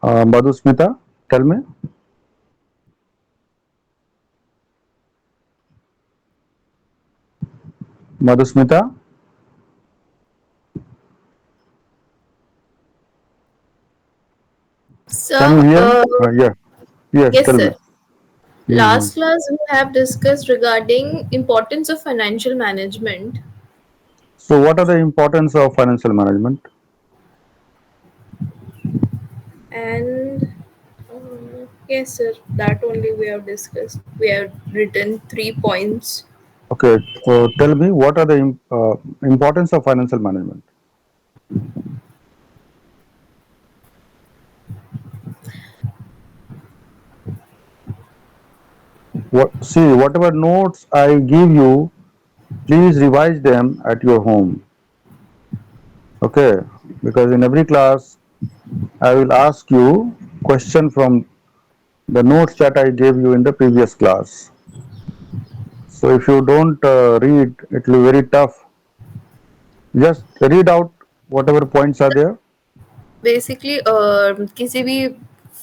Madhusmita, tell me. Madhusmita, can you So, hear? Yeah. Yes, yes, tell me. sir. Hmm. Last class we have discussed regarding importance of financial management, So, what are the importance of financial management? and yes, sir. That only we have discussed. We have written 3 points. Okay, so tell me what are the importance of financial management? What, see, whatever notes I give you, please revise them at your home. Okay, because in every class I will ask you question from the notes that I gave you in the previous class. So if you don't read, it will be very tough. Just read out whatever points are there. Basically, किसी भी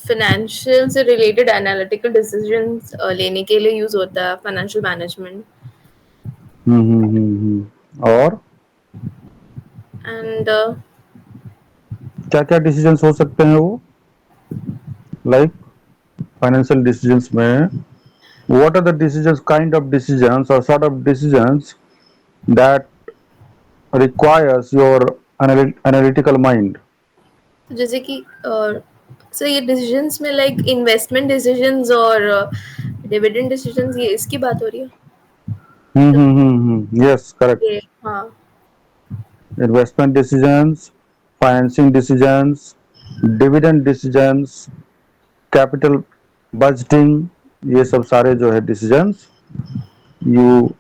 financial से related analytical decisions लेने के लिए use होता है financial management. और And क्या क्या डिसीजंस हो सकते हैं वो, लाइक फाइनेंशियल डिसीजंस में what are the decisions, kind of decisions or sort of decisions that requires your analytical mind? जैसे कि सर ये decisions में like investment decisions और dividend decisions ये इसकी बात हो रही है. Yes, correct. ये हाँ. Investment decisions, financing decisions, dividend decisions, capital budgeting, ये सब सारे जो है decisions, you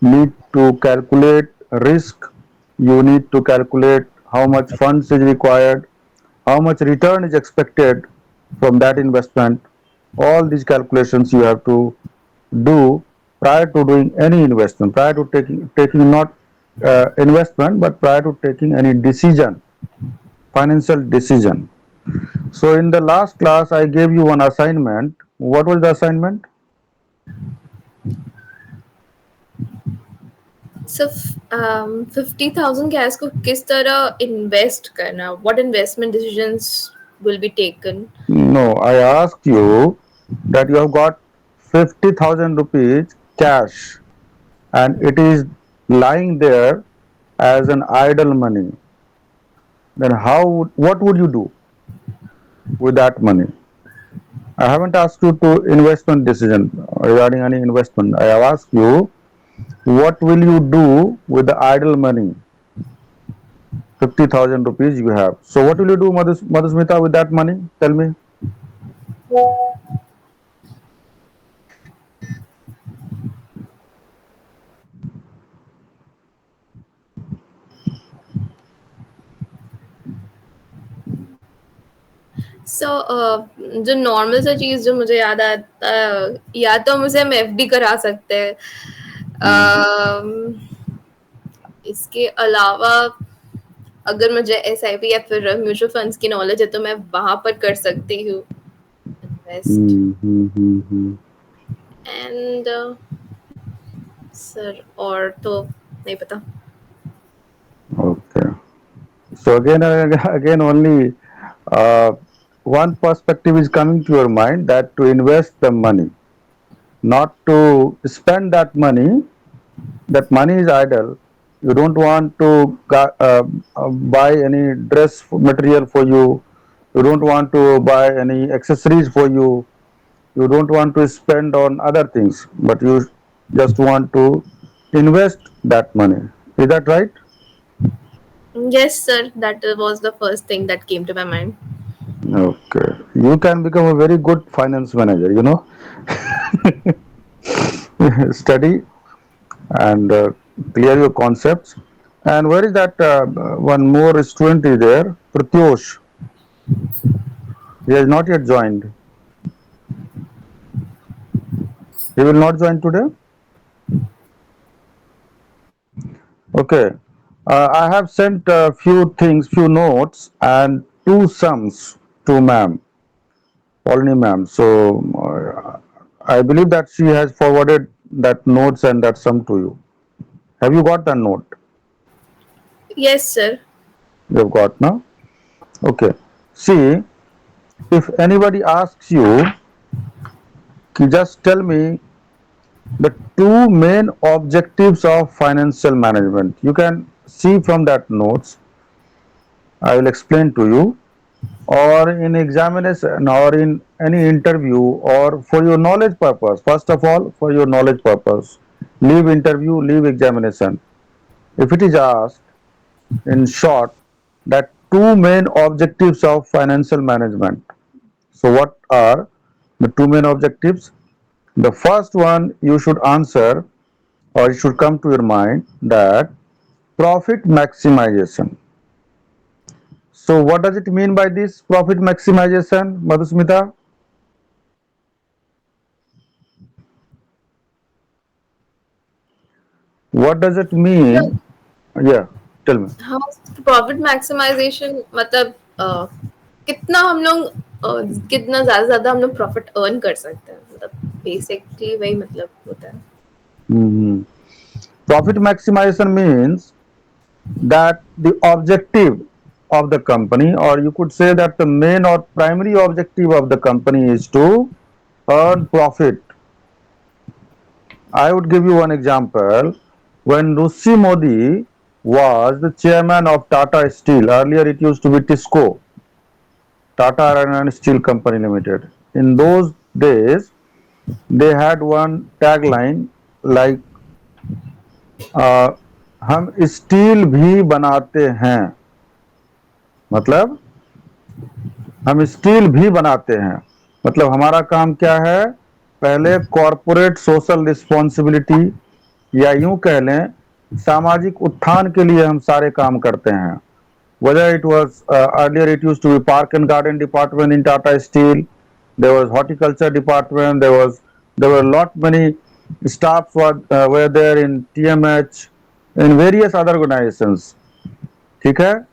need to calculate risk, you need to calculate how much funds is required, how much return is expected from that investment. All these calculations you have to do prior to doing any investment, prior to taking not investment, but prior to taking any decision, financial decision. So in the last class, I gave you one assignment. What was the assignment? So 50,000 cash को किस तरह invest करना? What investment decisions will be taken? No, I asked you that you have got 50,000 rupees cash and it is lying there as an idle money. Then what would you do with that money? I haven't asked you to investment decision regarding any investment. I have asked you what will you do with the idle money, 50,000 rupees you have. So what will you do, Madhusmita, with that money? Tell me. So जो normal सा चीज जो मुझे याद आता है या तो हम उसे हम FD करा सकते हैं. इसके अलावा अगर मुझे SIP या फिर म्यूचुअल फंड्स की नॉलेज है तो मैं वहां पर कर सकती हूँ इन्वेस्ट. Hmm. एंड सर और तो नहीं पता. Okay. So again only uh, one perspective is coming to your mind, that to invest the money, not to spend that money. That money is idle. You don't want to buy any dress material for you. You don't want to buy any accessories for you. You don't want to spend on other things, but you just want to invest that money. Is that right? Yes, sir. That was the first thing that came to my mind. Okay. You can become a very good finance manager, you know. Study and clear your concepts. And where is that one more student is there? Pratyosh. He has not yet joined. He will not join today. Okay. I have sent a few things, few notes, and two sums to ma'am. Polni ma'am. So I believe that she has forwarded that notes and that sum to you. Have you got the note? Yes, sir. You have got now? Okay. See, if anybody asks you, just tell me the two main objectives of financial management. You can see from that notes. I will explain to you. Or in examination or in any interview or for your knowledge purpose. First of all, for your knowledge purpose. Leave interview, leave examination. If it is asked in short that two main objectives of financial management. So what are the two main objectives? The first one you should answer or it should come to your mind that profit maximization. So what does it mean by this profit maximization, Madhusmita? What does it मतलब mean? Yeah, tell me. हाँ, profit maximisation मतलब कितना हम लोग कितना ज्यादा हम लोग प्रॉफिट अर्न कर सकते हैं, मतलब बेसिकली वही मतलब होता है. Mhm. Profit maximization means that the objective of the company, or you could say that the main or primary objective of the company is to earn profit. I would give you one example. When Rishi Modi was the chairman of Tata Steel, earlier it used to be Tisco, Tata Iron and Steel Company Limited. In those days, they had one tagline like uh, हम steel भी बनाते हैं, मतलब हम steel भी बनाते हैं, मतलब हमारा काम क्या है, पहले कॉरपोरेट सोशल रिस्पॉन्सिबिलिटी या यूं कह लें सामाजिक उत्थान के लिए हम सारे काम करते हैं. Whether it was earlier it used to be park and garden department in Tata Steel, there was horticulture department, there were lot many staffs were there in TMH, in various other organizations. ठीक है,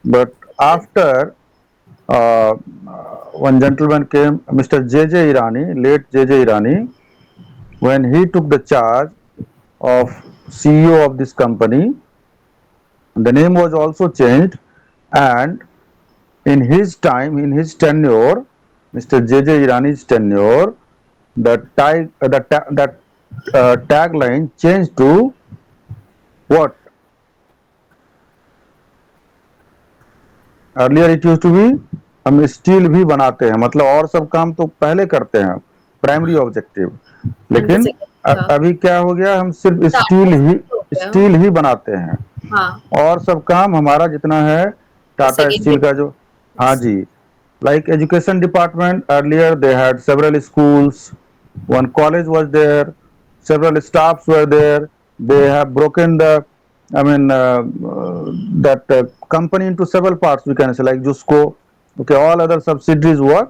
but after uh, one gentleman came, Mr. J.J. Irani, late J.J. Irani, when he took the charge of CEO of this company, the name was also changed, and in his time, in his tenure, Mr. J.J. Irani's tenure, that tagline changed to what? Earlier it used to be हम steel भी बनाते हैं, मतलब और सब काम तो पहले करते हैं, प्राइमरी ऑब्जेक्टिव. उनका लेकिन सेकंड था अभी क्या हो गया, हम सिर्फ टाटा स्टील हो गया. स्टील ही बनाते हैं हाँ, और सब काम हमारा जितना है टाटा सेकेंडरी. स्टील का जो. हाँ जी. Like education department, earlier they had several schools, one college was there, several staffs were there. They have broken the, I mean, that company into several parts, we can say, like Jusco. Okay, all other subsidiaries were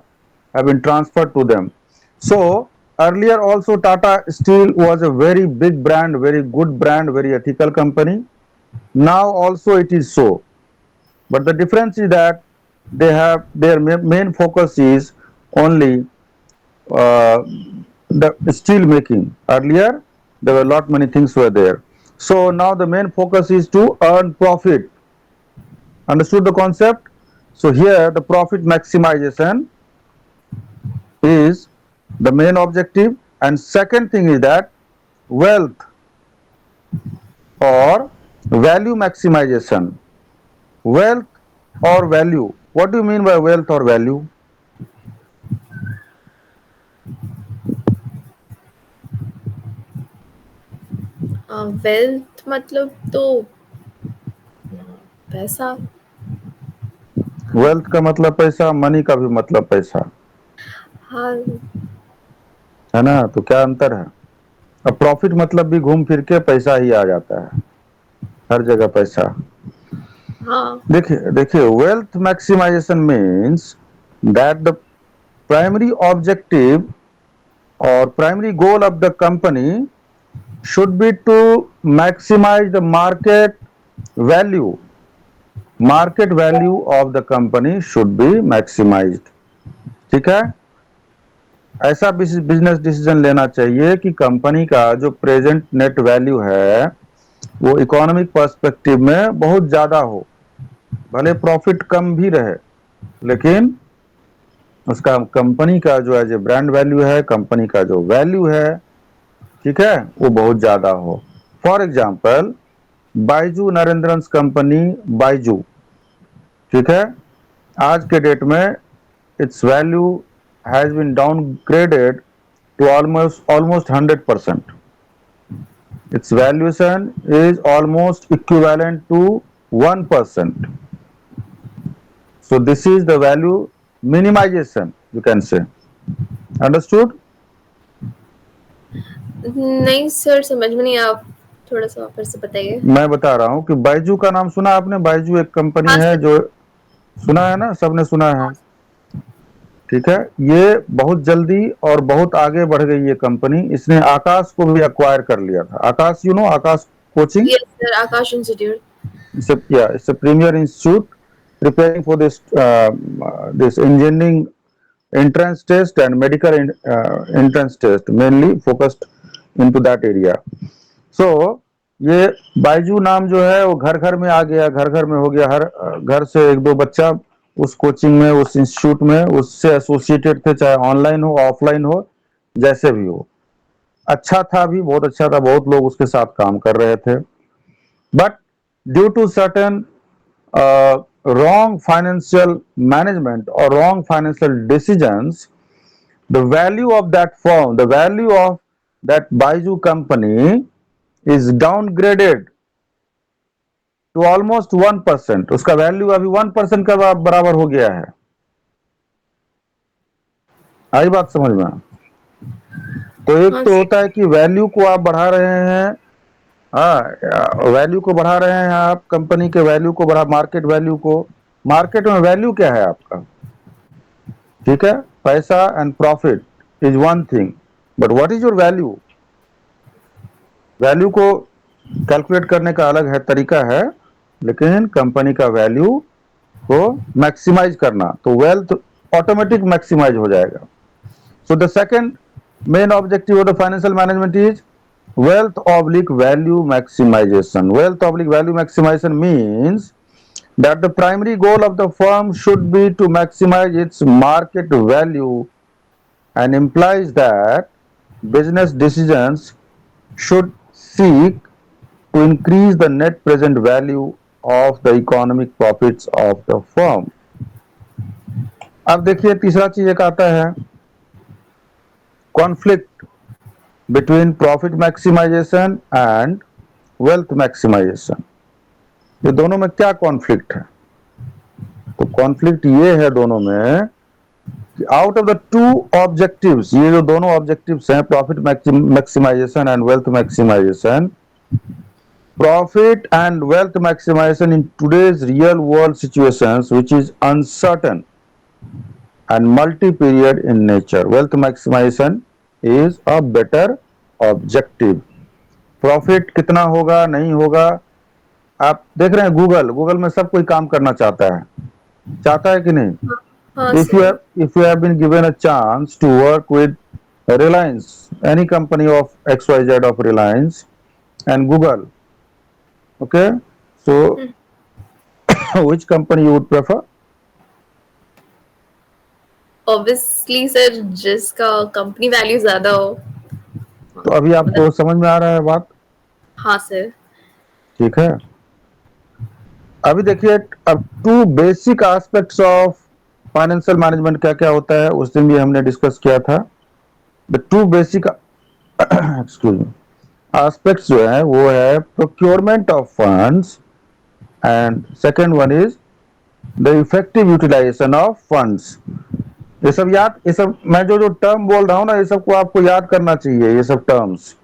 have been transferred to them. So earlier also Tata Steel was a very big brand, very good brand, very ethical company. Now also it is so, but the difference is that they have their main focus is only uh, the steel making. Earlier there were a lot many things were there. So now the main focus is to earn profit. Understood the concept? So here the profit maximization is the main objective, and second thing is that wealth or value maximization. Wealth or value. What do you mean by wealth or value? Wealth मतलब तो पैसा. Wealth का मतलब पैसा, money का भी मतलब पैसा हाँ. है ना. तो क्या अंतर है? अब प्रॉफिट मतलब भी घूम फिर के पैसा ही आ जाता है, हर जगह पैसा. हाँ. देखिए देखिए, wealth maximization means that the primary objective or primary goal of the company should be to maximize the value market value of the company should be maximized. ठीक है. ऐसा बिजनेस डिसीजन लेना चाहिए कि कंपनी का जो प्रेजेंट नेट वैल्यू है वो इकोनॉमिक पर्सपेक्टिव में बहुत ज्यादा हो, भले प्रॉफिट कम भी रहे, लेकिन उसका कंपनी का जो एज ए ब्रांड वैल्यू है, कंपनी का जो वैल्यू है, ठीक है, वो बहुत ज्यादा हो। For example, Byju Narendran company, Byju, ठीक है, आज के डेट में its value has been downgraded to almost 100%. Its valuation is almost equivalent to 1%. So this is the value minimization, you can say. Understood? नहीं सर, समझ में नहीं, आप थोड़ा सा फिर से बताइए। मैं बता रहा हूँ कि बाइजू का नाम सुना आपने? बाइजू एक कंपनी हाँ है सर। जो, सुना है ना, सबने सुना है, हाँ। ठीक है। ये बहुत जल्दी और बहुत आगे बढ़ गई ये कंपनी। इसने आकाश को भी अक्वायर कर लिया था। Aakash, you know Aakash coaching? Yes sir, Aakash institute. It's a premier institute preparing for this engineering entrance test and medical entrance test, mainly focused into that area. So ये बायजू नाम जो है वो घर घर में आ गया, घर घर में हो गया। हर घर से एक दो बच्चा उस कोचिंग में, उस इंस्टीट्यूट में उससे एसोसिएटेड थे, चाहे ऑनलाइन हो ऑफलाइन हो, जैसे भी हो। अच्छा था भी, बहुत अच्छा था, बहुत लोग उसके साथ काम कर रहे थे। But due to certain wrong financial management or wrong financial decisions, the value of that firm, the value of that Baiju company is downgraded to almost 1%. उसका वैल्यू अभी 1% का बराबर हो गया है। आई बात समझ में? तो एक हाँ तो सर। होता है कि वैल्यू को आप बढ़ा रहे हैं, हाँ, वैल्यू को बढ़ा रहे हैं आप, कंपनी के वैल्यू को बढ़ा, मार्केट वैल्यू को। मार्केट में वैल्यू क्या है आपका? ठीक है, पैसा and profit is one thing, but what is your value? Value को कैलकुलेट करने का अलग है, तरीका है, लेकिन कंपनी का वैल्यू को मैक्सिमाइज करना, तो वेल्थ ऑटोमेटिक मैक्सिमाइज हो जाएगा। So the second main objective of the financial management is wealth oblique value maximization. Wealth oblique value maximization means that the primary goal of the firm should be to maximize its market value and implies that business decisions should seek to increase the net present value of the economic profits of the firm. अब देखिए तीसरा चीज एक आता है, conflict between profit maximization and wealth maximization. ये दोनों में क्या कॉन्फ्लिक्ट है? तो कॉन्फ्लिक्ट ये है दोनों में कि out of the two objectives, ये जो दोनों ऑब्जेक्टिव्स हैं, profit maximization and wealth maximization, profit and wealth maximization in today's real world situations, which is uncertain and multi-period in nature, wealth maximization is a better objective. Profit कितना होगा नहीं होगा, आप देख रहे हैं गूगल, गूगल में सब कोई काम करना चाहता है, चाहता है कि नहीं? हाँ। हाँ if you sir. have if you have been given a chance to work with Reliance, any company of XYZ of Reliance and Google, okay, so which company you would prefer? Obviously sir, जिसका company value ज्यादा हो। हाँ, तो अभी मतलब। आपको समझ में आ रहा है बात? हाँ सर। ठीक है। अभी देखिए, अब two basic aspects of financial management क्या क्या होता है, उस दिन भी हमने डिस्कस किया था। The two basic excuse me aspects जो है वो है procurement of funds and second one is the effective utilization of funds. ये सब याद, ये सब मैं जो जो टर्म बोल रहा हूँ ना, ये सबको आपको याद करना चाहिए, ये सब टर्म्स।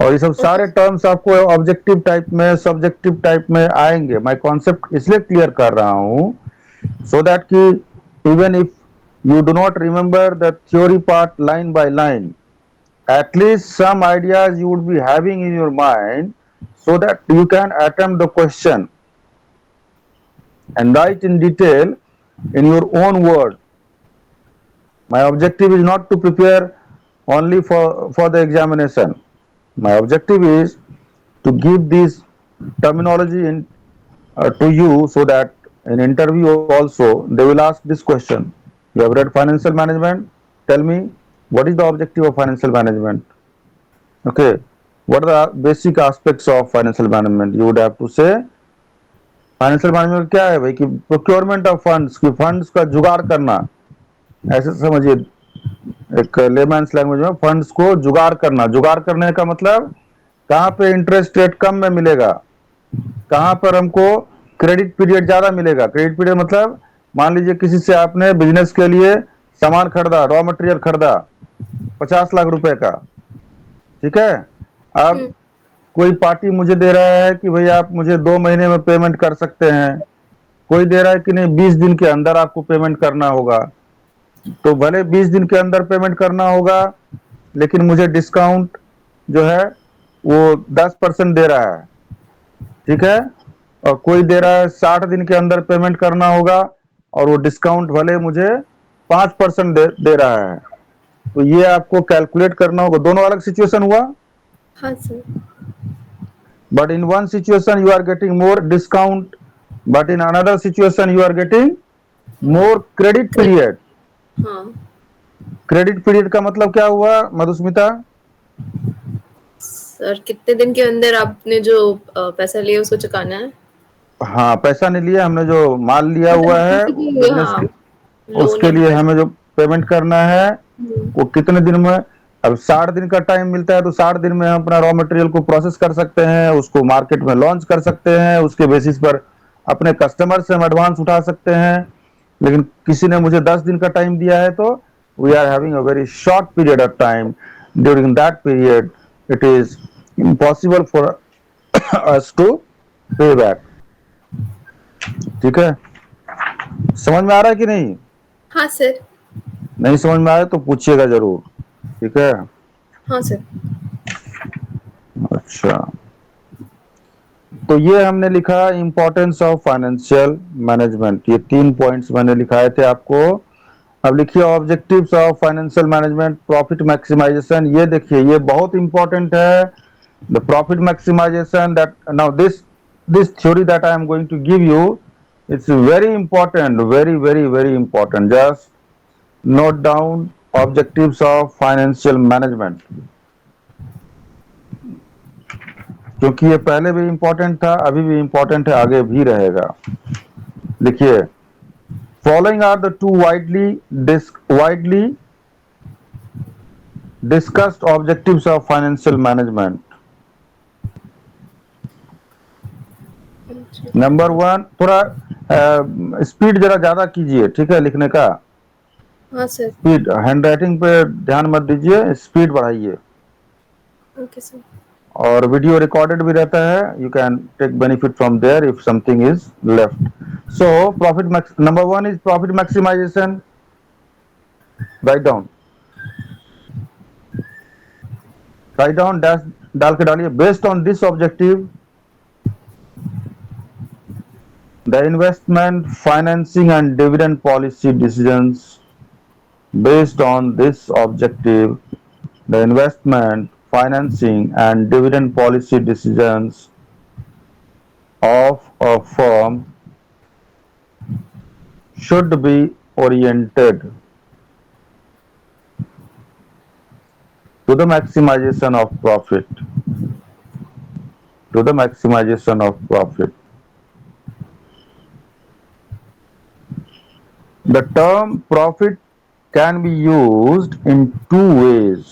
और ये सब सारे टर्म्स आपको ऑब्जेक्टिव टाइप में, सब्जेक्टिव टाइप में आएंगे। मैं कॉन्सेप्ट इसलिए क्लियर कर रहा हूँ सो दैट कि even if you do not remember the theory part line by line, at least some ideas you would be having in your mind so that you can attempt the question and write in detail in your own word. My objective is not to prepare only for the examination. My objective is to give this terminology to you so that in interview also they will ask this question. You have read financial management, tell me what is the objective of financial management. Okay, what are the basic aspects of financial management? You would have to say financial management क्या है भाई कि procurement of funds की funds का जुगाड़ करना, ऐसे समझिए एक लेमैन्स लैंग्वेज में फंड्स को जुगाड़ करना। जुगाड़ करने का मतलब कहाँ पे इंटरेस्ट रेट कम में मिलेगा, कहाँ पर हमको क्रेडिट पीरियड ज्यादा मिलेगा। क्रेडिट पीरियड मतलब मान लीजिए किसी से आपने बिजनेस के लिए सामान खरीदा, रॉ मटेरियल खरीदा 50 लाख रुपए का, ठीक है। अब हम्म। कोई पार्टी मुझे दे रहा है कि भाई आप मुझे 2 महीने में पेमेंट कर सकते हैं, कोई दे रहा है कि नहीं 20 दिन के अंदर आपको पेमेंट करना होगा। तो भले 20 दिन के अंदर पेमेंट करना होगा, लेकिन मुझे डिस्काउंट जो है वो 10% दे रहा है, ठीक है। और कोई दे रहा है 60 दिन के अंदर पेमेंट करना होगा और वो डिस्काउंट भले मुझे 5% दे रहा है। तो ये आपको कैलकुलेट करना होगा। दोनों अलग सिचुएशन हुआ, हाँ sir. but in one situation you are getting more discount, but in another situation you are getting more credit कर period। हाँ क्रेडिट पीरियड का मतलब क्या हुआ मधुस्मिता? सर, कितने दिन के अंदर आपने जो पैसा लिया उसको चुकाना है। हाँ, पैसा नहीं लिया हमने, जो माल लिया हुआ मतलब है किसी भी, बिजनेस हाँ, के, लोन उसके या लिए कर्ज। हमें जो पेमेंट करना है हम्म। वो कितने दिन में। अब 60 दिन का टाइम मिलता है तो 60 दिन में हम अपना रॉ मटेरियल को प्रोसेस कर सकते हैं, उसको मार्केट में लॉन्च कर सकते हैं, उसके बेसिस पर अपने कस्टमर से हम एडवांस उठा सकते हैं। लेकिन किसी ने मुझे 10 दिन का टाइम दिया है तो we are having a very short period of time. During that period it is impossible for us to pay back. ठीक है, समझ में आ रहा है कि नहीं? हाँ सर। नहीं समझ में आया तो पूछिएगा जरूर, ठीक है। हाँ सर। अच्छा, तो ये हमने लिखा इंपॉर्टेंस ऑफ फाइनेंशियल मैनेजमेंट, ये 3 पॉइंट्स मैंने लिखाए थे आपको। अब लिखिए objectives of financial management, profit maximization. ये देखिए ये बहुत इंपॉर्टेंट है, the profit maximization. That now this theory that I am going to give you, it's very important, very very very important. Just note down objectives of financial management, क्योंकि ये पहले भी important था, अभी भी इंपॉर्टेंट है, आगे भी रहेगा। देखिए, following are the two widely discussed objectives of financial management. Number one, थोड़ा स्पीड जरा ज्यादा कीजिए, ठीक है, लिखने का हाँ सर। स्पीड, हैंड राइटिंग पे ध्यान मत दीजिए, स्पीड बढ़ाइए। Okay sir. और वीडियो रिकॉर्डेड भी रहता है, you can take benefit from there if something is left. So profit, number one is profit maximization. Write down, write down, dash डाल के डालिए। Based on this objective the investment, financing and dividend policy decisions. Based on this objective, the investment, financing, and dividend policy decisions of a firm should be oriented to the maximization of profit. To the maximization of profit. The term profit can be used in two ways.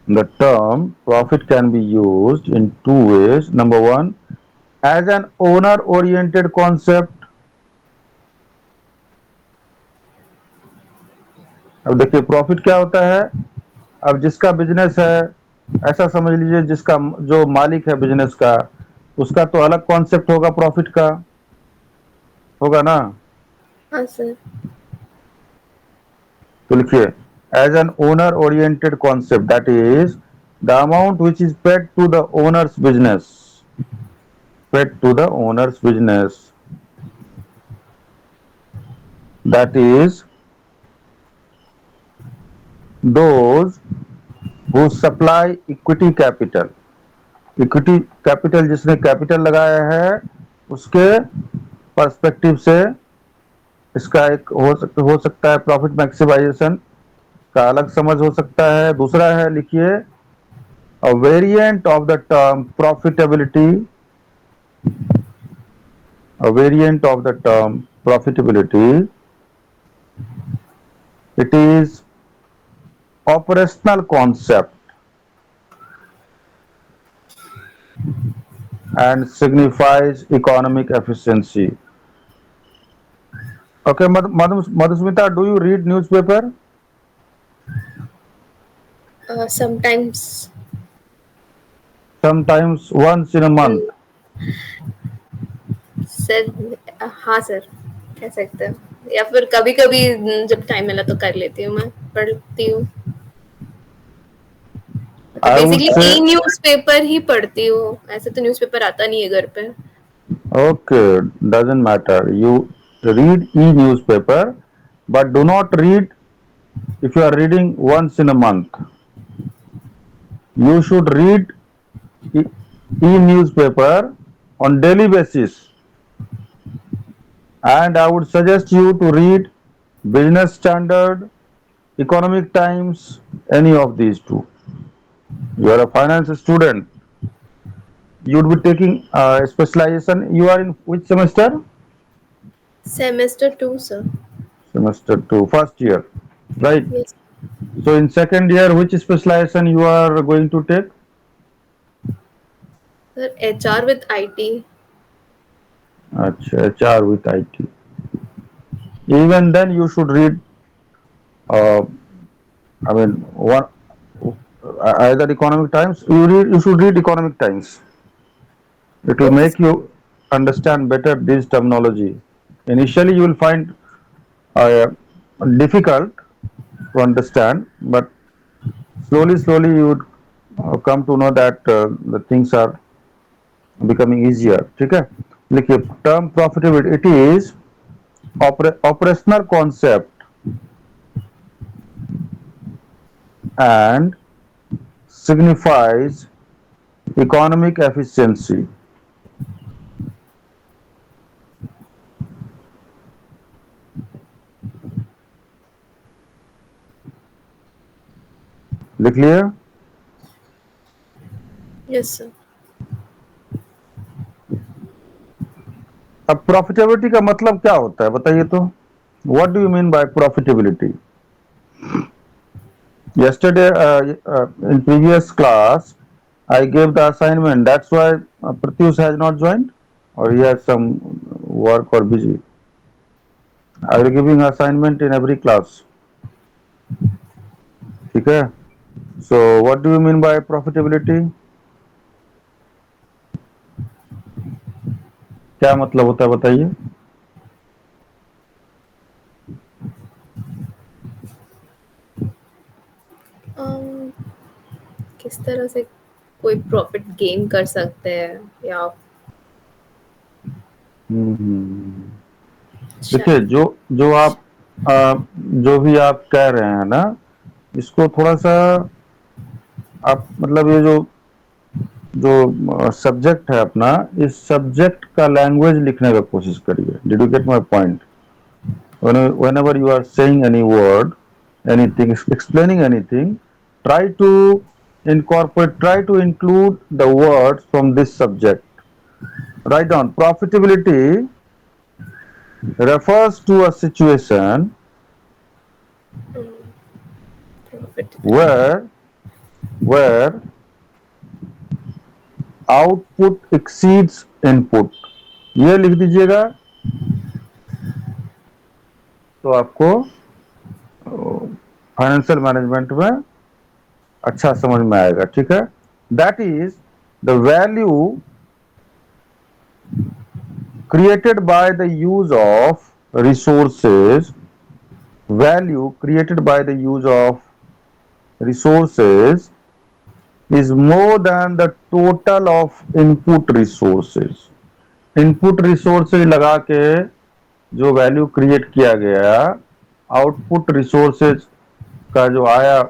The term profit can be used in two ways. Number one, as an owner-oriented concept. अब देखिए profit क्या होता है। अब जिसका business है, ऐसा समझ लीजिए जिसका जो मालिक है बिजनेस का, उसका तो अलग कॉन्सेप्ट होगा प्रॉफिट का, होगा ना। हाँ सर। तो लिखिए as an owner oriented concept, that is the amount which is paid to the owners business, paid to the owners business That is, those who supply equity capital. Equity capital जिसने capital लगाया है उसके perspective से इसका एक हो सकता है प्रॉफिट मैक्सिमाइजेशन का अलग समझ हो सकता है। दूसरा है, लिखिए, अ variant of the term profitability, a variant of the term profitability. It is operational concept and signifies economic efficiency. Okay, Madhusmita, do you read newspaper? Sometimes. Sometimes once in a month. Sir, हाँ sir, कह सकते हैं, या फिर कभी कभी जब time मिला तो कर लेती हूँ, मैं पढ़ती हूँ। मतलब I would basically say, e-newspaper ही पढ़ती हूँ, ऐसे तो न्यूज़पेपर आता नहीं है घर पे। okay, doesn't matter. You read e-newspaper, but do not read if you are reading once in a month. You should read e- e-newspaper on daily basis. And I would suggest you to read Business Standard, Economic Times, any of these two. You are a finance student. You would be taking specialization. You are in which semester? Semester 2 sir. Semester 2, first year, right? Yes So in second year, which specialization you are going to take? Sir, HR with IT. Achha, HR with IT. Even then, you should read. Uh, I mean, one either Economic Times. You should read Economic Times. It will okay make you understand better this terminology. Initially, you will find uh, difficult to understand, but slowly, you would come to know that the things are becoming easier. ठीक है? देखिए, term profitability, it is operational concept and signifies economic efficiency. लिख लिया? Yes sir. अब profitability का मतलब क्या होता है बताइए तो? What do you mean by profitability? Yesterday, in previous class, I gave the assignment. That's why Pratyush has not joined, or he has some work or busy. I will giving assignment in every class. ठीक है? So, what do you mean by profitability? क्या मतलब होता है बताइए? किस तरह से कोई प्रॉफिट गेन कर सकते हैं, या देखिए, शायद। जो जो आप जो भी आप कह रहे हैं ना, इसको थोड़ा सा आप मतलब ये जो जो सब्जेक्ट है अपना, इस सब्जेक्ट का लैंग्वेज लिखने का कोशिश करिए। Did you get my point? Whenever you are saying any word, anything, explaining anything, try to try to include the words from this subject. Write down, profitability refers to a situation profitability. where output exceeds input. ये लिख दीजिएगा तो आपको financial management में अच्छा समझ में आएगा। ठीक है? That is the value created by the use of resources, value created by the use of resources is more than the total of input resources. Input resources लगा के जो वैल्यू क्रिएट किया गया, आउटपुट रिसोर्सेज का जो आया,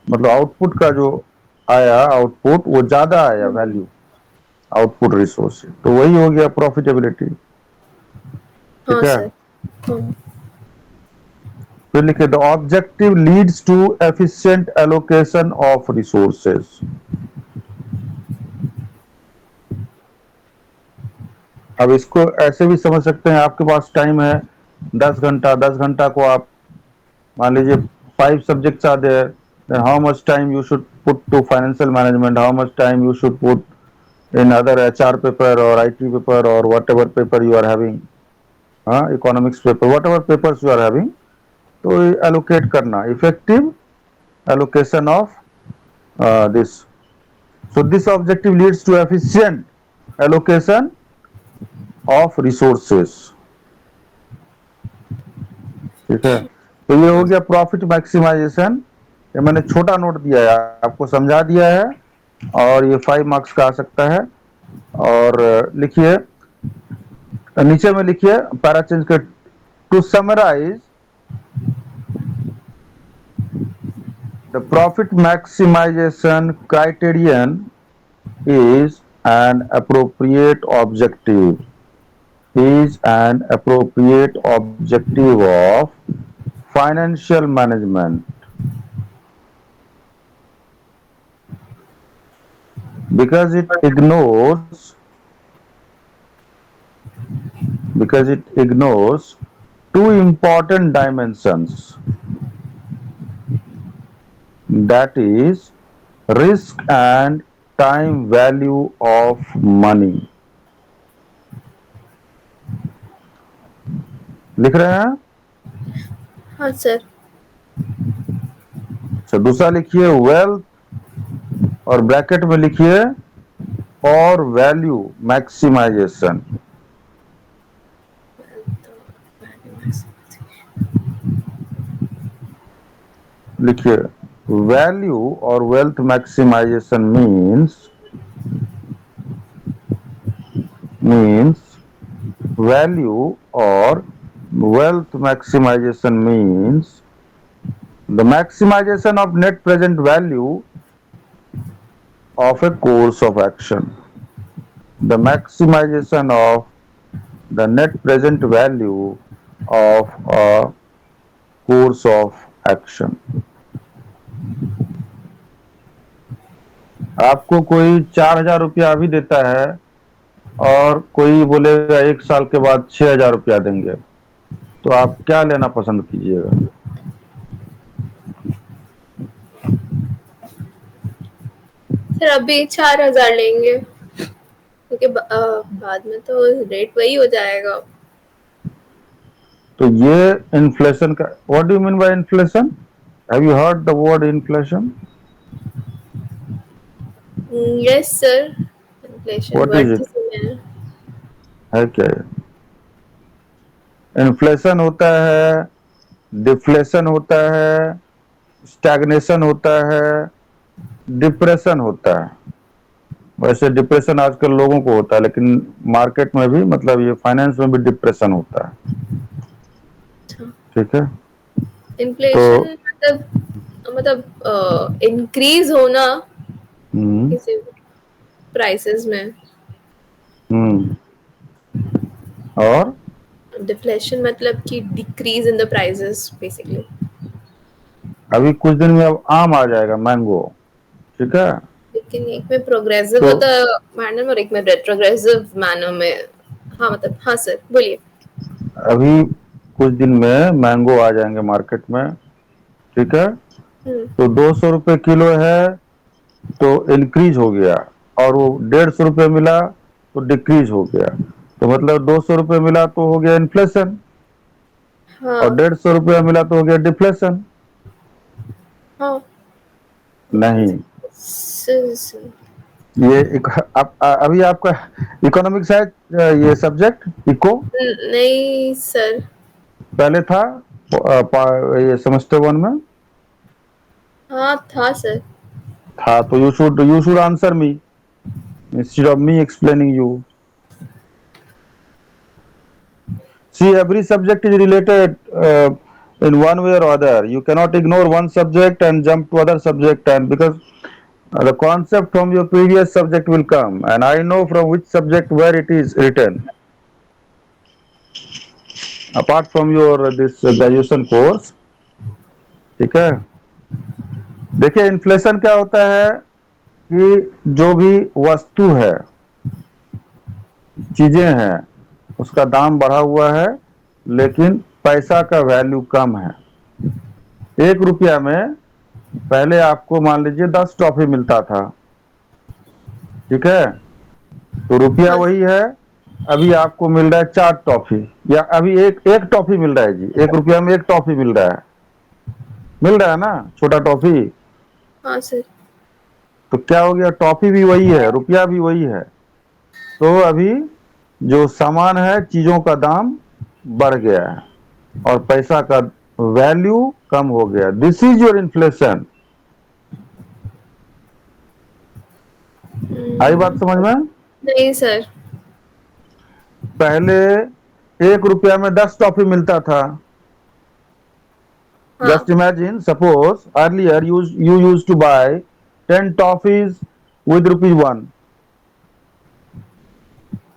मतलब output का जो आया आउटपुट, वो ज्यादा आया हम्म, वैल्यू आउटपुट रिसोर्स से, तो वही हो गया प्रॉफिटेबिलिटी। ठीक हाँ है। सर। हाँ। फिर लिखे the objective leads to efficient allocation of resources. अब इसको ऐसे भी समझ सकते हैं, आपके पास टाइम है 10 घंटा, 10 घंटा को आप मान लीजिए 5 subjects are there, then how much time you should put to financial management, how much time you should put in other HR paper or IT paper or whatever paper you are having, economics paper, whatever papers you are having, तो allocate करना, effective allocation of this. So this objective leads to efficient allocation of resources. ठीक है। तो ये हो हाँ गया profit maximization. ये मैंने छोटा नोट दिया है, आपको समझा दिया है, और ये 5 मार्क्स का आ सकता है। और लिखिए, नीचे में लिखिए, पैरा चेंज कर, to summarize the profit maximization criterion is an appropriate objective is an appropriate objective of financial management because it ignores two important dimensions, that is risk and time value of money। लिख रहे हैं? हाँ sir. अच्छा, दूसरा लिखिए wealth, और bracket में लिखिए और वैल्यू मैक्सिमाइजेशन। लिखिए वैल्यू और वेल्थ मैक्सिमाइजेशन मीन्स वैल्यू और wealth maximization means the maximization of net present value of a course of action, the maximization of the net present value of a course of action। आपको कोई 4,000 रुपया अभी देता है और कोई बोलेगा 1 साल के बाद 6,000 रुपया देंगे, तो आप क्या लेना पसंद कीजिएगा? सर अभी 4,000 लेंगे, क्योंकि बाद में तो रेट वही हो जाएगा। तो ये इन्फ्लेशन का, what do you mean by inflation? Have you heard the word inflation? Yes sir, inflation what is word it? तो सुना है क्या? इन्फ्लेशन होता है, डिफ्लेशन होता है, स्टैग्नेशन होता है, डिप्रेशन होता है। वैसे डिप्रेशन आजकल लोगों को होता है, लेकिन मार्केट में भी, मतलब ये फाइनेंस में भी डिप्रेशन होता है। है। ठीक है। तो इन्फ्लेशन मतलब इंक्रीज होना हम्म किसी प्राइसेस में। हम्म और डिफ्लेशन मतलब कि decrease in the prices basically. अभी कुछ दिन में अब आम आ जाएगा, मैंगो। ठीक है। लेकिन एक में प्रोग्रेसिव तो होता है मैनर और एक में रेट्रोग्रेसिव मैनर में। हाँ मतलब हाँ सर बोलिए। अभी कुछ दिन में मैंगो आ जाएंगे मार्केट में। ठीक है। हम्म, तो 200 रुपये किलो है, तो इंक्रीज हो गया, और वो 150 रुपये मिला तो डिक्रीज हो गया। तो मतलब 200 रुपये मिला तो हो गया इन्फ्लेशन, और हाँ 150 रुपया मिला तो हो गया डिफ्लेशन। हाँ। नहीं, सर, ये अभी आपका इकोनॉमिक्स है, ये सब्जेक्ट इको नहीं सर। पहले था, ये सेमेस्टर 1 में हाँ था सर। था। तो you should answer me instead of me explaining you. See, every subject is related in one way or other. You cannot ignore one subject and jump to other subject, and because the concept from your previous subject will come, and I know from which subject where it is written. Apart from your this graduation course, ठीक है. देखिए inflation क्या होता है कि जो भी वस्तु है, चीजें हैं, उसका दाम बढ़ा हुआ है, लेकिन पैसा का वैल्यू कम है. 1 रुपया में पहले आपको मान लीजिए 10 टॉफी मिलता था, ठीक है. तो रुपया हाँ वही है, अभी आपको मिल रहा है 4 टॉफी, या अभी एक एक टॉफी मिल रहा है जी. 1 रुपया में एक टॉफी मिल रहा है ना, छोटा टॉफी. हाँ सर। तो क्या हो गया, टॉफी भी वही है, रुपया भी वही है. तो अभी जो सामान है, चीजों का दाम बढ़ गया है और पैसा का वैल्यू कम हो गया. This is your inflation. आई बात समझ में? नहीं सर। पहले 1 रुपया में 10 टॉफी मिलता था. हाँ Just imagine, suppose earlier you used to buy 10 toffees with rupees 1.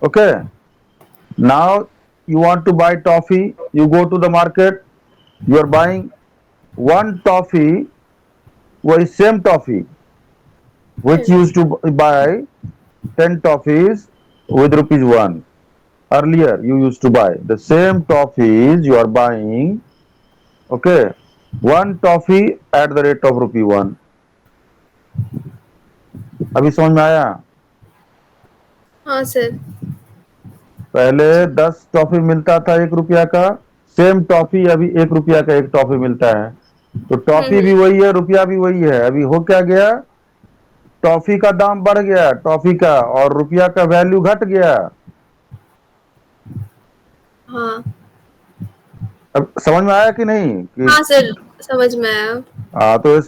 Okay. Now you want to buy toffee, you go to the market, you are buying one toffee, with same toffee, which used to buy 10 toffees with rupees 1. Earlier you used to buy the same toffees, you are buying, okay, one toffee at the rate of rupee 1. अभी समझ में आया? हाँ sir. पहले 10 toffee मिलता था 1 रुपया का, सेम टॉफी अभी 1 रुपया का एक टॉफी मिलता है. तो टॉफी भी वही है, रुपया भी वही है. अभी हो क्या गया, टॉफी का दाम बढ़ गया, टॉफी का, और रुपया का वैल्यू घट गया. हाँ अब समझ में आया कि नहीं कि? हाँ सर, समझ में आया। तो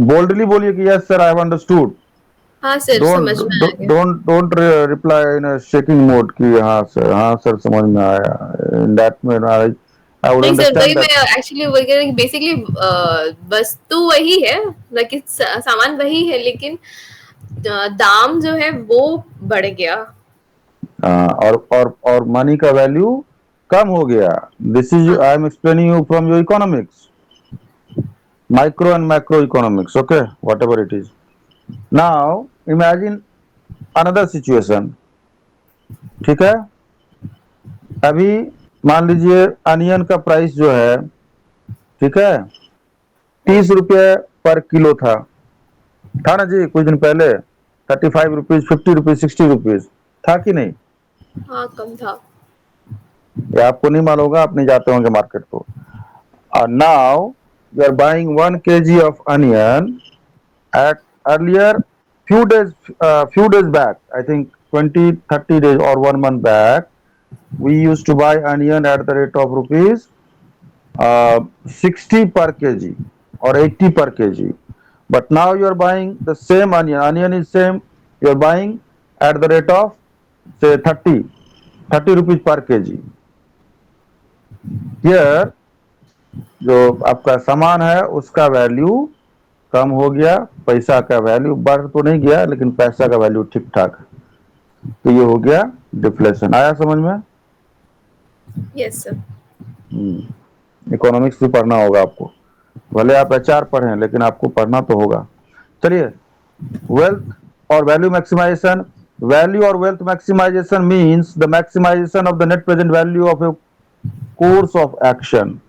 बोल्डली बोलिए कि yes sir, I have understood. हाँ सर, समझ में आ गया। Don't reply in shaking mode कि हाँ सर समझ में आया. इन दैट में आई वुड नहीं सर, वही अंडरस्टैंड मैं दैट. एक्चुअली वही कह रही बेसिकली वस्तु वही है, लाइक सामान वही है, लेकिन दाम जो है वो बढ़ गया। और मनी का वैल्यू कम हो गया. दिस इज हाँ I am explaining you from your economics, micro and macro economics. Okay, what ever it is. Now imagine another situation, ठीक है. अभी मान लीजिए अनियन का प्राइस जो है, ठीक है, 30 रुपये पर किलो था ना जी कुछ दिन पहले. 35 रुपीज, 50 रुपीज, 60 रुपीज था कि नहीं? हाँ, कम था। ये आपको नहीं मालूम होगा, आप नहीं जाते होंगे मार्केट को. Now you are buying 1 kg of onion at earlier few days back, I think 20 30 days or 1 month back, we used to buy onion at the rate of rupees 60 per kg or 80 per kg. But now you are buying the same onion is same, you are buying at the rate of say 30 rupees per kg. Here जो आपका सामान है उसका value कम हो गया, पैसा का वैल्यू बढ़ तो नहीं गया, लेकिन पैसा का वैल्यू ठीक ठाक. तो ये हो गया डिफ्लेशन. आया समझ में? Yes sir. इकोनॉमिक्स भी पढ़ना होगा आपको, भले आप एचआर पढ़ें लेकिन आपको पढ़ना तो होगा. चलिए, वेल्थ और वैल्यू मैक्सिमाइजेशन. वैल्यू और wealth maximization means the maximization of the net present value of a course of action.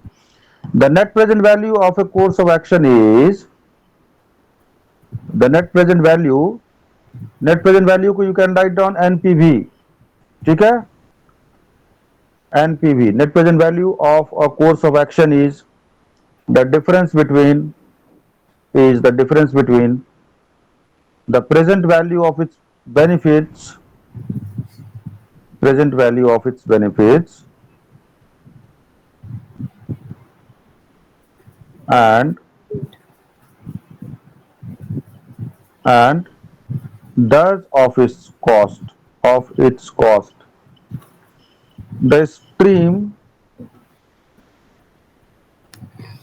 The net present value of a course of action is the net present value. Net present value को you can write down NPV, ठीक है. NPV, net present value of a course of action, is the difference between the present value of its benefits, and thus of its cost, the stream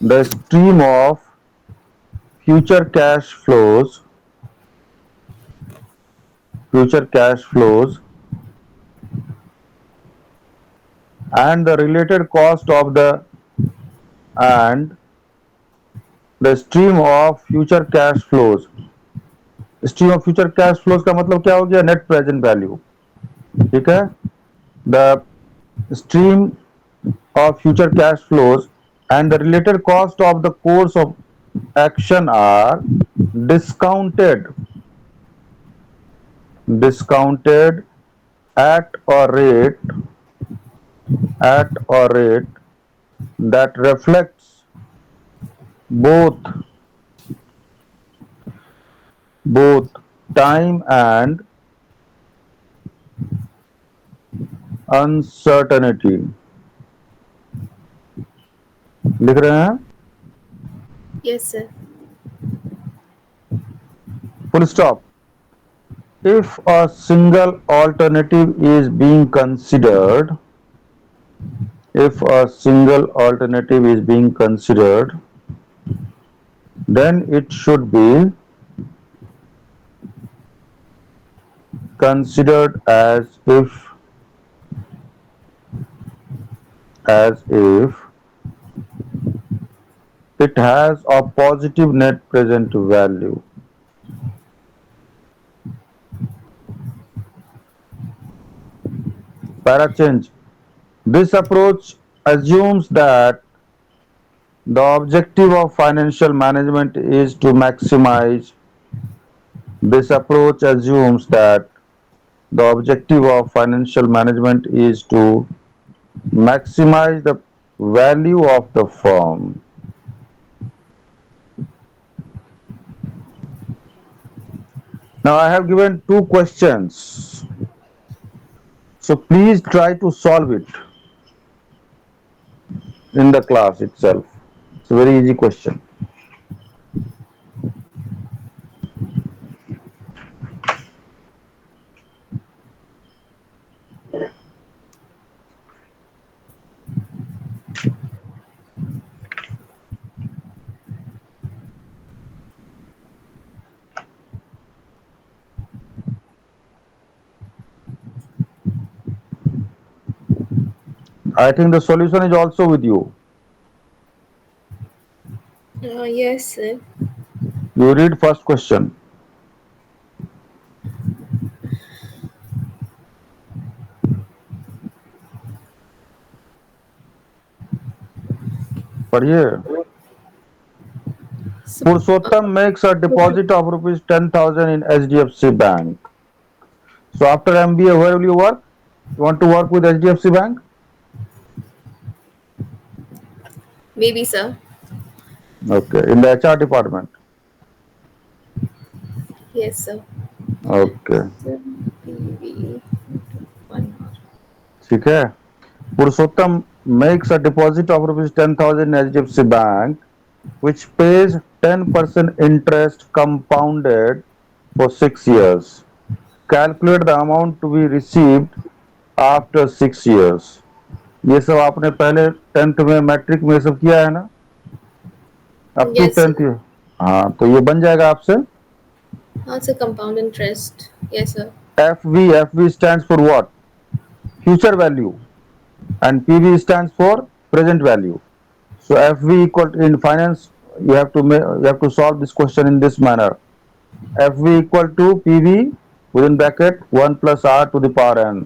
the stream of future cash flows, future cash flows, and the related cost of and the stream of future cash flows. Stream of future cash flows का मतलब क्या हो गया? Net present value. ठीक है, the stream of future cash flows and the related cost of the course of action are discounted discounted at a rate at a rate that reflects both both time and uncertainty। लिख रहे हैं? Yes, sir. Full stop। If a single alternative is being considered, if a single alternative is being considered, then it should be considered as if it has a positive net present value। Para change. This approach assumes that the objective of financial management is to maximize. This approach assumes that the objective of financial management is to maximize the value of the firm। Now I have given two questions. So please try to solve it in the class itself. It's a very easy question. I think the solution is also with you. Yes, sir. You read first question. पढ़िए। So, Purushottam makes a deposit of rupees 10,000 in HDFC Bank. So after MBA, where will you work? You want to work with HDFC Bank? maybe, sir. Okay, in the HR department. Yes, sir. Okay, Sir, maybe 1 hour. ठीक है। Purushottam makes a deposit of rupees 10,000 in HDFC Bank, which pays 10% interest compounded for 6 years. Calculate the amount to be received after 6 years। ये सब आपने पहले 10th में matric में सब किया है ना, up to Yes, sir. 10th। हाँ, तो ये बन जाएगा आपसे। That's a compound interest. Yes, sir. FV stands for what? Future value, and PV stands for present value। So FV equal to, in finance you have to solve this question in this manner: FV equal to PV within bracket 1 plus R to the power n,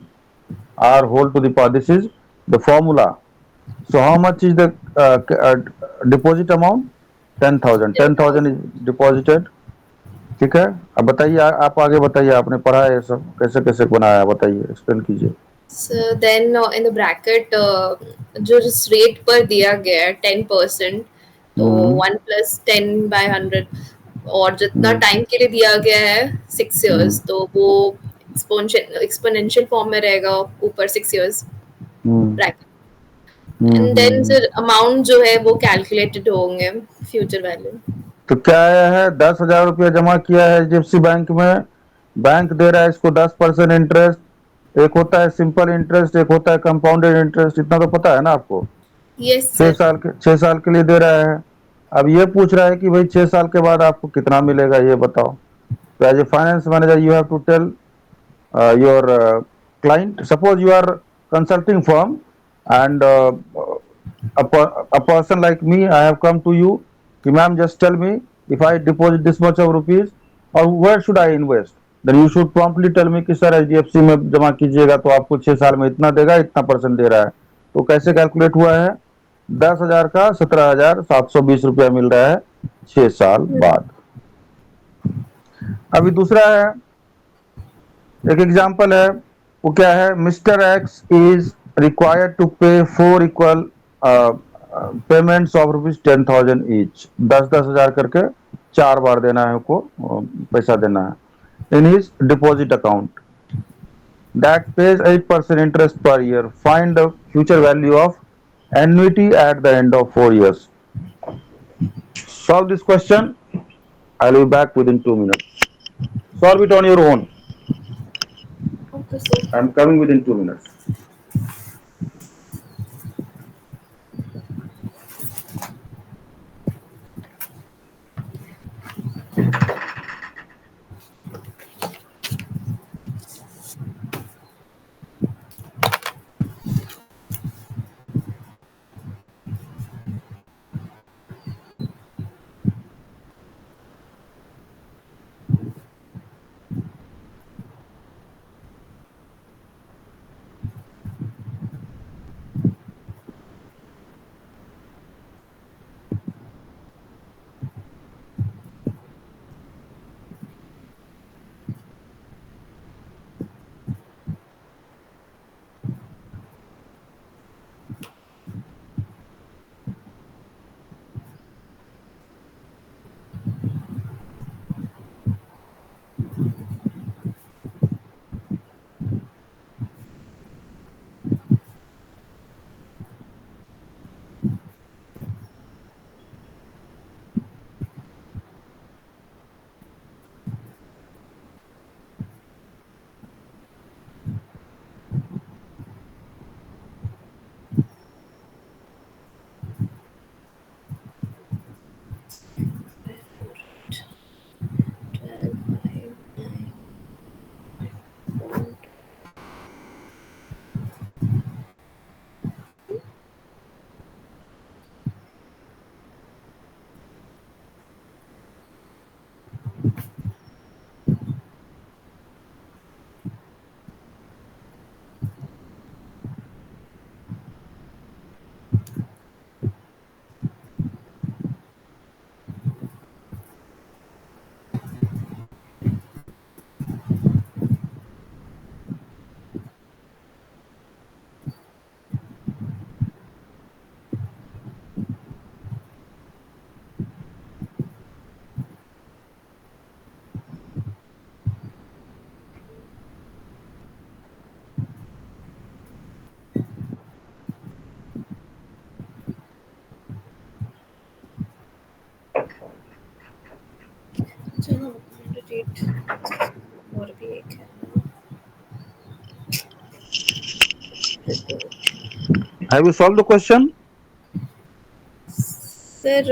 R whole to the power, this is the formula। So how much is the deposit amount? 10,000। 10,000 is deposited। ठीक है, अब बताइए, आप आगे बताइए, आपने पढ़ा है ये सब, कैसे कैसे बनाया, बताइए, एक्सप्लेन कीजिए। So then in the bracket जो जिस रेट पर दिया गया है 10%, तो हम्म 1 + 10/100, और जितना हम्म टाइम के लिए दिया गया है 6 years, हम्म तो वो एक्सपोनेंशियल फॉर्म में रहेगा ऊपर 6 years hmm bracket. And then hmm. फिर अमाउंट जो है वो कैलकुलेटेड होंगे फ्यूचर वैल्यू। तो क्या आया है? 10,000 रुपया जमा किया है HDFC बैंक में, बैंक दे रहा है इसको 10% इंटरेस्ट। एक होता है सिंपल इंटरेस्ट, एक होता है कंपाउंडेड इंटरेस्ट, इतना तो पता है ना आपको। Yes sir. 6 साल के लिए दे रहा है। अब ये पूछ रहा है कि भाई 6 साल के बाद आपको कितना मिलेगा ये बताओ। तो as a finance manager you have to tell your client. Suppose you are consulting firm and a person like me, I have come to you, कि ma'am just tell me if I deposit this much of rupees or where should I invest, then you should promptly tell me कि sir HDFC में जमा कीजिएगा तो आपको 6 साल में इतना देगा, इतना परसेंट दे रहा है। तो कैसे कैलकुलेट हुआ है? 10,000 का 17,720 रुपया मिल रहा है 6 साल बाद। अभी दूसरा है, एक एग्जाम्पल है, वो क्या है? Mister X is required to pay 4 equal payments of ₹10,000 each, 10-10 हजार करके 4 बार देना है उनको, पैसा देना है in his deposit account that page 8% interest per year, find the future value of annuity at the end of 4 years. Solve this question. I'll be back within 2 minutes. Solve it on your own. Okay sir. I'm coming within 2 minutes. चलो date और भी एक है report. Have you solved the question? Sir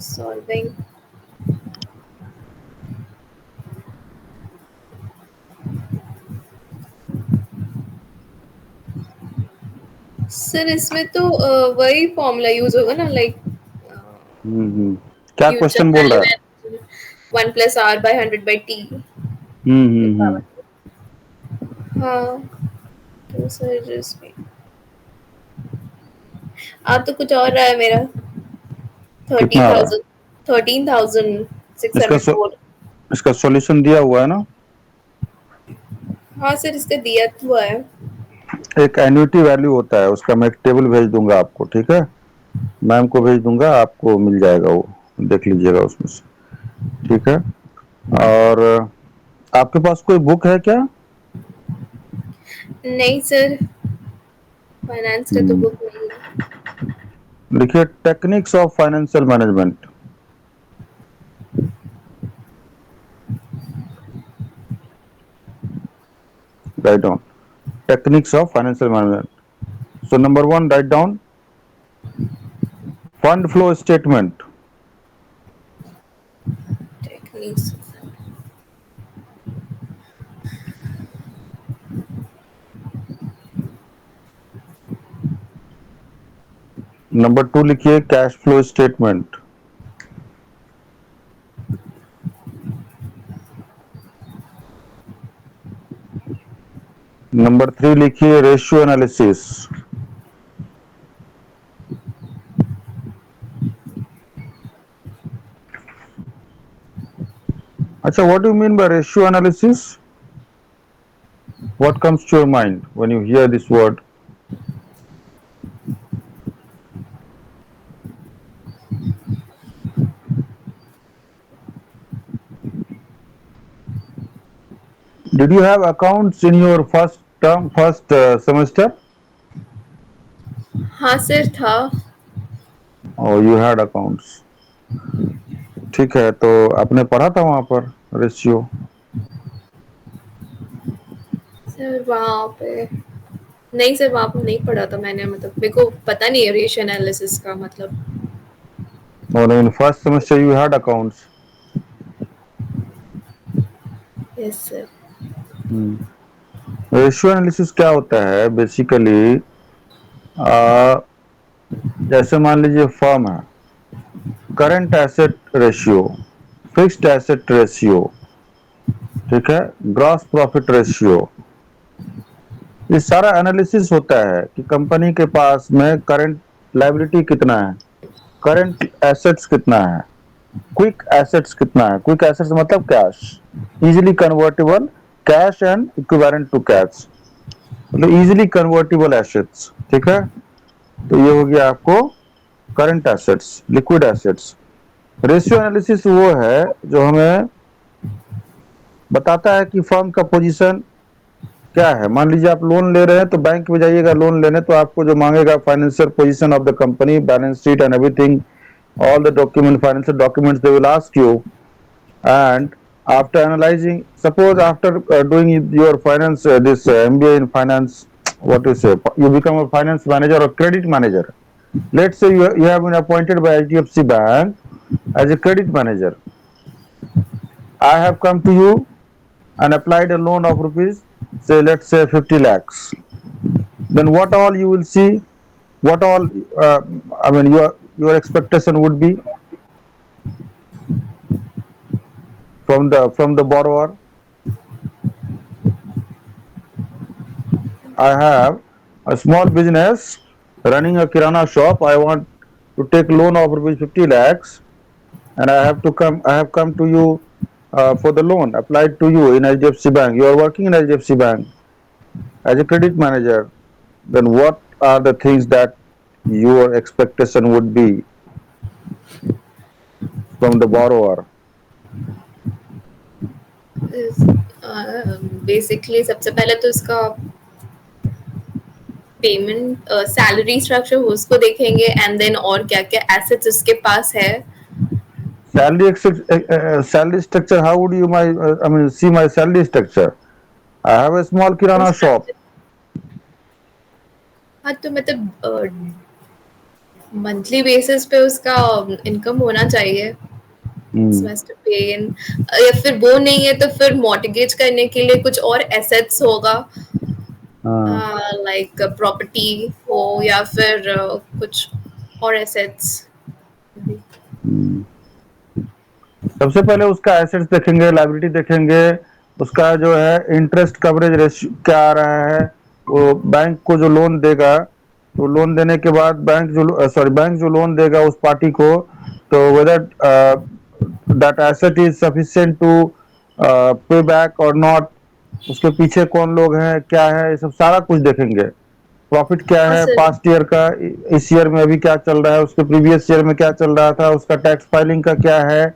solving. Sir इसमें तो वही formula use होगा ना, लाइक क्या फ्यूचर क्वेश्चन बोल रहा है? वैल्यू 1+r/100/t हम्म। पावर। हाँ तो सर इसमें तो कुछ और रहा है मेरा। कितना थर्टीन आ रहा है? थाउजेंड थर्टीन थाउजेंड सिक्स इसका हंड्रेड फोर इसका सॉल्यूशन दिया हुआ है ना। हाँ सर इसका दिया हुआ है। एक एन्युटी वैल्यू होता है उसका, मैं एक टेबल भेज दूंगा आपको, ठीक है? मैम को भेज दूंगा, आपको मिल जाएगा, वो देख लीजिएगा उसमें से, ठीक है? और आपके पास कोई बुक है क्या? नहीं सर, फाइनेंस का तो हम्म, बुक नहीं है। लिखिए techniques of financial management, write down techniques of financial management. So number one, write down fund flow statement, techniques. Number 2 लिखिए कैश फ्लो स्टेटमेंट, नंबर 3 लिखिए रेशियो एनालिसिस, अच्छा what do you mean by ratio analysis? What comes to your mind when you hear this word? Did you have accounts in your first term, first semester? हाँ sir था। Oh, you had accounts. ठीक है, तो आपने पढ़ा था वहां पर रेशियो? सर वहाँ पे नहीं, सर वहाँ पे नहीं पढ़ा था मैंने, मतलब मेरे को पता नहीं है रेशियो एनालिसिस का मतलब। No, no, in first semester you had accounts. Yes sir. Ratio analysis क्या होता है बेसिकली? जैसे मान लीजिए फर्म है, current asset ratio, fixed asset ratio, ठीक है, ग्रॉस प्रॉफिट रेशियो, ये सारा एनालिसिस होता है कि कंपनी के पास में करंट लायबिलिटी कितना है, करंट एसेट्स कितना है, क्विक एसेट्स कितना है। क्विक एसेट्स मतलब cash, easily convertible cash and equivalent to cash, मतलब इजीली कन्वर्टेबल एसेट्स, ठीक है। तो ये हो गया आपको current assets, liquid assets. Ratio analysis वो है जो हमें बताता है कि फर्म का पोजीशन क्या है। मान लीजिए आप लोन ले रहे हैं, तो बैंक में जाइएगा लोन लेने, तो आपको जो मांगेगा financial position of the company, balance sheet and everything, all the document, financial documents they will ask you. And after analyzing, suppose after doing your finance, this MBA in finance, what you say, you become a finance manager or credit manager. Let's say you have been appointed by HDFC Bank as a credit manager. I have come to you and applied a loan of rupees, say let's say 50 lakhs. Then what all you will see, what all, uh, I mean your expectation would be from the borrower. I have a small business running a kirana shop. I want to take loan of rupees 50 lakhs, and I have come to you for the loan applied to you in HDFC Bank. You are working in HDFC Bank as a credit manager. Then what are the things that your expectation would be from the borrower? Basically सबसे पहले तो इसका payment salary structure उसको देखेंगे, and then और क्या क्या assets उसके पास है। Salary structure. How would you see my salary structure? I have a small kirana shop. हाँ तो मतलब मंथली बेसिस पे उसका इनकम होना चाहिए, Hmm. सेमेस्टर पे। या फिर वो नहीं है तो फिर मॉर्टगेज करने के लिए कुछ और एसेट्स होगा, हाँ। लाइक प्रॉपर्टी हो या फिर कुछ और एसेट्स। Hmm. सबसे पहले उसका एसेट्स देखेंगे, लायबिलिटी देखेंगे, उसका जो है इंटरेस्ट कवरेज रेशियो क्या आ रहा है। वो बैंक को जो लोन देगा, तो लोन देने के बाद बैंक जो लोन देगा उस पार्टी को, तो whether that asset is sufficient to pay back और नॉट, उसके पीछे कौन लोग हैं, क्या है, ये सब सारा कुछ देखेंगे। प्रॉफिट क्या हाँ है सर। पास्ट ईयर का, इस ईयर में अभी क्या चल रहा है, उसके प्रीवियस ईयर में क्या चल रहा था, उसका टैक्स फाइलिंग का क्या है,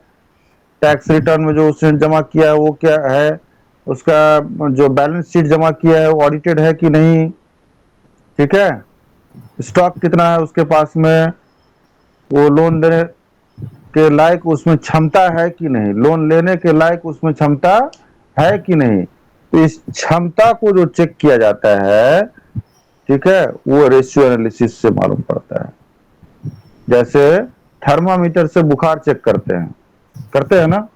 टैक्स रिटर्न में जो उसने जमा किया है वो क्या है, उसका जो बैलेंस शीट जमा किया है वो ऑडिटेड है कि नहीं, ठीक है, स्टॉक कितना है उसके पास में, वो लोन देने के लायक उसमें क्षमता है कि नहीं, लोन लेने के लायक उसमें क्षमता है कि नहीं। तो इस क्षमता को जो चेक किया जाता है, ठीक है, वो रेशियो एनालिसिस से मालूम पड़ता है। जैसे थर्मामीटर से बुखार चेक करते हैं ना।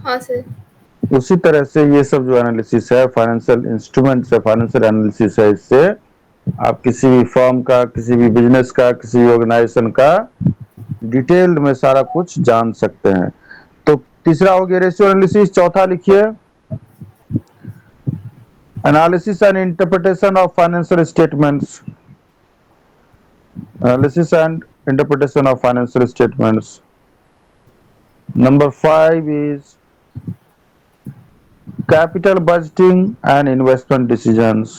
हाँ सर। उसी तरह से ये सब जो एनालिसिस है, फाइनेंशियल इंस्ट्रूमेंट्स है, फाइनेंशियल एनालिसिस है, इससे आप किसी भी फर्म का, किसी भी बिजनेस का, किसी भी ऑर्गेनाइजेशन का डिटेल में सारा कुछ जान सकते हैं। तो तीसरा हो गया रेशियो एनालिसिस। चौथा लिखिए, analysis and interpretation of financial statements. Analysis and interpretation of financial statements. Number 5 is capital budgeting and investment decisions.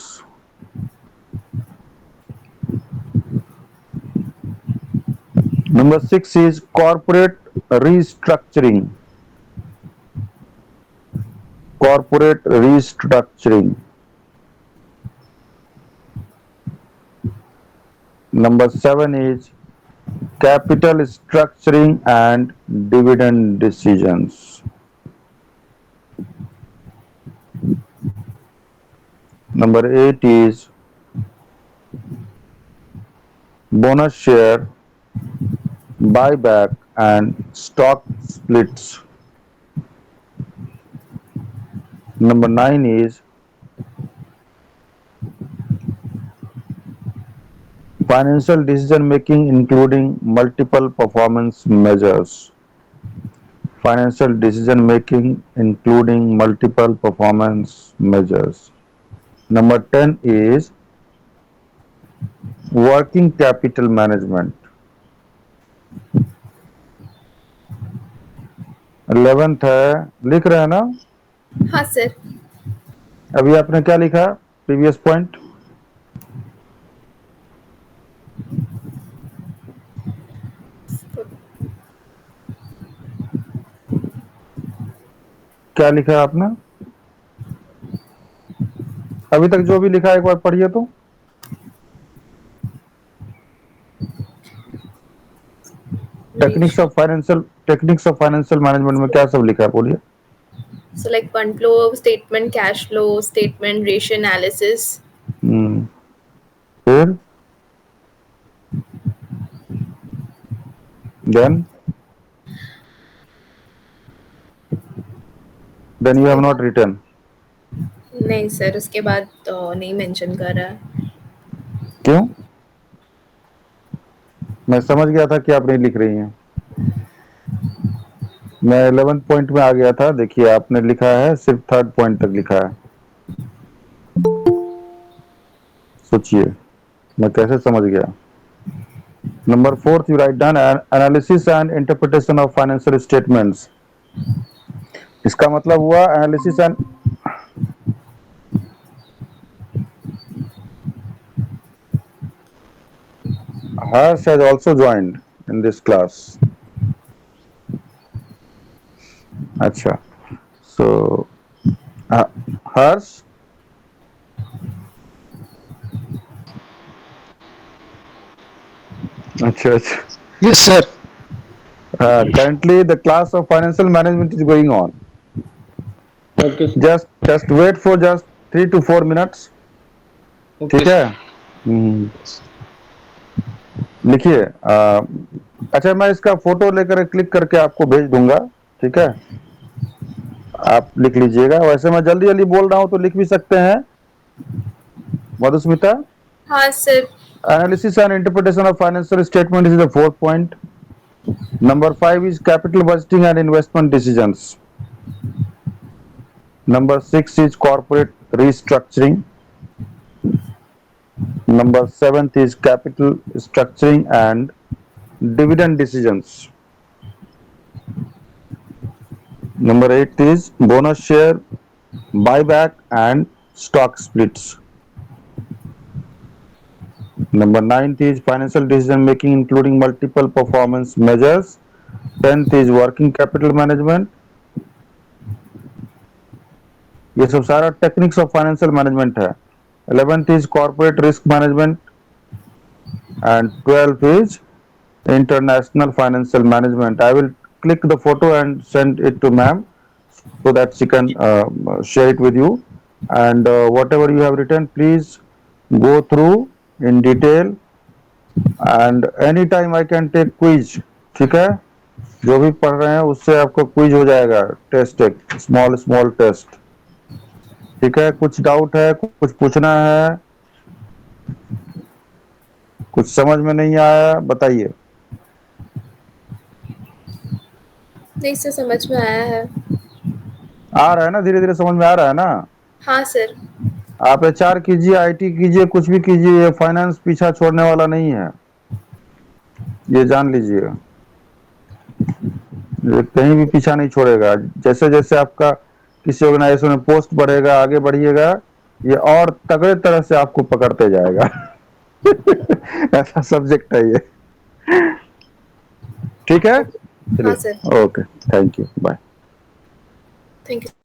Number 6 is corporate restructuring. Corporate restructuring. Number 7 is capital structuring and dividend decisions. Number 8 is bonus share, buyback, and stock splits. Number 9 is financial decision making including multiple performance measures. Financial decision making including multiple performance measures. Number 10 is working capital management. 11th है, लिख रहे हैं ना? हाँ sir. अभी आपने क्या लिखा प्रीवियस पॉइंट? क्या लिखा है आपने? अभी तक जो भी लिखा है एक बार पढ़िए तो। टेक्निक्स ऑफ फाइनेंशियल मैनेजमेंट में क्या सब लिखा है बोलिए? So like fund flow statement, cash flow statement, ratio analysis. फिर देन यू उसके हैव नॉट बाद रिटन। नहीं सर, उसके बाद तो नहीं मेंशन कर रहा है। क्यों? मैं समझ गया था कि आप नहीं लिख रही हैं। मैं 11th पॉइंट में आ गया था। देखिए आपने लिखा है सिर्फ 3rd पॉइंट तक लिखा है। सोचिए मैं कैसे समझ गया। Number 4 you write down analysis and interpretation of financial statements. इसका मतलब हुआ analysis and Harsh has also joined in this class. अच्छा, so Harsh, अच्छा अच्छा, Yes, sir. currently the class of financial management is going on. Okay, sir. Just wait for just 3 to 4 minutes. Okay, ठीक sir. है? लिखिए। अच्छा मैं इसका photo लेकर क्लिक करके आपको भेज दूंगा, ठीक है? आप लिख लीजिएगा। वैसे मैं जल्दी जल्दी बोल रहा हूँ तो लिख भी सकते हैं। मधुस्मिता, हाँ sir. analysis and interpretation of financial statement is the 4th point. Number 5 is capital budgeting and investment decisions. Number 6 is corporate restructuring. Number 7th is capital structuring and dividend decisions. Number 8 is bonus share, buyback and stock splits. Number 9th is financial decision making including multiple performance measures. 10th is working capital management. ये सब सारा techniques of financial management है। 11th is corporate risk management and 12th is international financial management. I will click the photo and send it to ma'am so that she can share it with you, and whatever you have written please go through in detail and any time I can take quiz. ठीक है, जो भी पढ़ रहे हैं उससे आपको quiz हो जाएगा, टेस्ट, एक स्मॉल स्मॉल टेस्ट। ठीक है, कुछ डाउट है, कुछ पूछना है, कुछ समझ में नहीं आया बताइए। नहीं सर, समझ में आया है। आ रहा है ना, धीरे धीरे समझ में आ रहा है ना। हाँ सर। आप एचआर कीजिए, आईटी कीजिए, कुछ भी कीजिए, ये फाइनेंस पीछा छोड़ने वाला नहीं है, ये जान लीजिए। ये कहीं भी पीछा नहीं छोड़ेगा। जैसे जैसे आपका किसी ऑर्गेनाइजेशन में पोस्ट बढ़ेगा, आगे बढ़िएगा, ये और तगड़े तरह से आपको पकड़ते जाएगा। ऐसा सब्जेक्ट है ये। ठीक है, हाँ चलिए, sir. Okay, thank you, bye. Thank you.